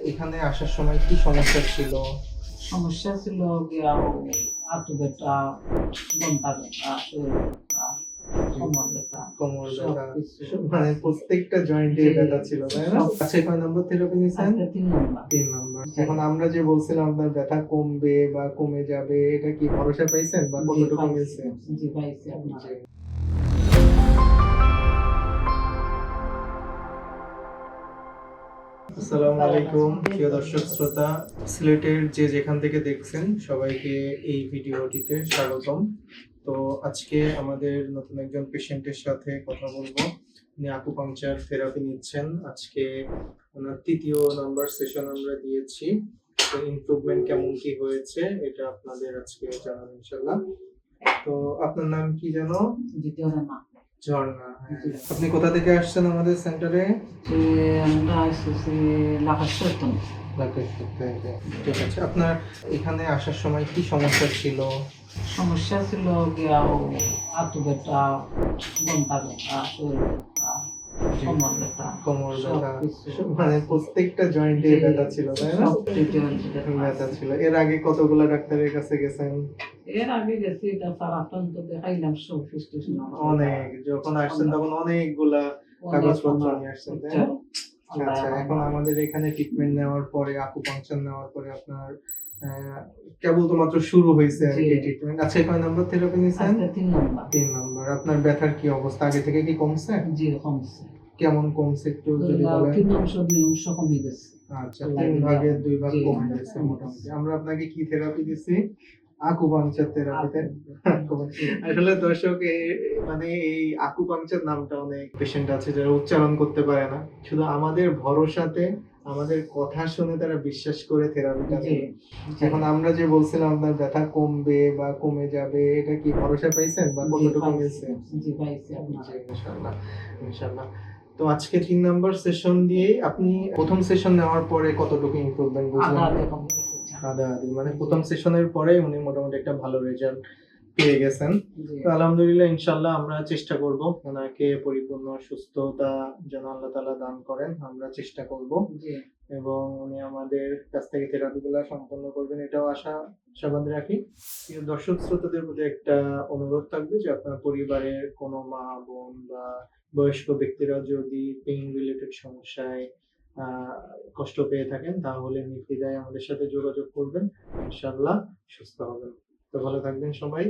এখানে আসার সময় কি সমস্যা ছিল? সমস্যা ছিল গিয়া হাঁটু ব্যথা, ঘন্টা ব্যথা, শরীর ব্যথা, কোমর ব্যথা, কোমর ব্যথা, সবকিছু। মানে প্রত্যেকটা জয়েন্টে জি, ব্যথা ছিল, তাই না? সব। আচ্ছা, কয় নম্বর থেরাপি নিছেন? আজকে ৩ নাম্বার। ৩ নম্বর। জি। এখন আমরা যে বলছিলাম আপনার ব্যথা কমবে বা কমে যাবে, এটা কি ভরসা পাইছেন বা জি কতটুকু পাইছি, মিলছে? জি পাইছি আপনার। জি। আসসালামু আলাইকুম প্রিয় দর্শক শ্রোতা, সিলেটের যে যেখান থেকে দেখছেন সবাইকে এই ভিডিওটিতে স্বাগতম। তো আজকে আমাদের নতুন একজন পেশেন্টের সাথে কথা বলবো। উনি আকুপাংচার থেরাপি নিচ্ছেন। আজকে ওনার ৩য় নাম্বার সেশন আমরা দিয়েছি। তো ইমপ্রুভমেন্ট কেমন কি হয়েছে এটা আপনাদের আজকে জানাবো ইনশাআল্লাহ। তো আপনার নাম কি জানো? দ্বিতীয় রান্না। ঝর্ণা। হ্যাঁ। জি। আপনি কোথা থেকে আসছেন আমাদের সেন্টারে? যে আমরা এসেছি লাফাশ্বরতন। লাকেশপুর থেকে। ঠিক আছে। আপনার এখানে আসার সময় কি সমস্যা ছিল? সমস্যা ছিল গিয়া হাঁটু ব্যথা, ঘন্টা ব্যথা, শরীর ব্যথা, জি। কোমর ব্যথা, কোমর ব্যথা, সবকিছু। মানে প্রত্যেকটা জয়েন্টে জি, ব্যথা ছিল, তাই না? সবটি জয়েন্টে ব্যথা ছিল। এর আগে কতগুলা ডাক্তারের কাছে গেছেন? এর আগে গেছি এটা সারাতন তো দেখাইলাম সব স্টেশন অনেক। যখন আসছেন তখন অনেকগুলা কাগজপত্র নিয়ে আসছেন, তাই না? আচ্ছা, এখন আমাদের এখানে ট্রিটমেন্ট নেওয়ার পরে, আকুপাংচার নেওয়ার পরে আপনার কেবল তো মাত্র শুরু হয়েছে আর কি ট্রিটমেন্ট। আচ্ছা, কয় নম্বর থেরাপি নিছেন? আজকে ৩ নাম্বার। ৩ নম্বর। আপনার ব্যথার কি অবস্থা? আগে থেকে কি কমছে? জি কমছে। কেমন কমছে একটু যদি বলেন? ৩ অংশ ২ অংশ কমে গেছে। আচ্ছা, ৩ ভাগের ২ ভাগ জি, কমে গেছে মোটামুটি। আমরা আপনাকে কি থেরাপি দিছি? আকুপাংচার থেরাপিতে। আসলে দর্শক, মানে এই আকুপাংচার নামটা অনেক পেশেন্ট আছে যারা উচ্চারণ করতে পারে না। শুধু আমাদের ভরসাতে, আমাদের কথা শুনে তারা বিশ্বাস করে থেরাপিটা জি, নেয়। জি। এখন আমরা যে বলছিলাম আপনার ব্যথা কমবে বা কমে যাবে, এটা কি ভরসা পাইছেন বা জি কতটুকু পাইছি, মিলছে? জি পাইছি আপনার। জি, ইনশাআল্লাহ, ইনশাআল্লাহ। তো আজকে ৩ নাম্বার সেশন দিয়ে আপনি প্রথম সেশন নেওয়ার পরে কতটুকু ইমপ্রুভমেন্ট বুঝলেন? আধা কমে গেছে। আধা-আধি, মানে প্রথম সেশনের পরে উনি মোটামুটি একটা ভালো রেজাল্ট পেয়ে গেছেন। জি, তো আলহামদুলিল্লাহ, ইনশাআল্লাহ আমরা চেষ্টা করব ওনাকে পরিপূর্ণ সুস্থতা যেন আল্লাহ তাআলা দান করেন। আমরা চেষ্টা করব জি। এবং উনি আমাদের কাছ থেকে থেরাপিগুলো সম্পন্ন করবেন, এটাও আশাবাদ রাখি। প্রিয় দর্শক শ্রোতাদের প্রতি একটা অনুরোধ থাকবে যে আপনার পরিবারের কোনো মা, বোন বা বয়স্ক ব্যক্তিরা যদি পেইন রিলেটেড সমস্যায় আহ কষ্ট পেয়ে থাকেন তাহলে নির্দ্বিধায় আমাদের সাথে যোগাযোগ করবেন। ইনশাআল্লাহ সুস্থ হবেন। তো ভালো থাকবেন সবাই।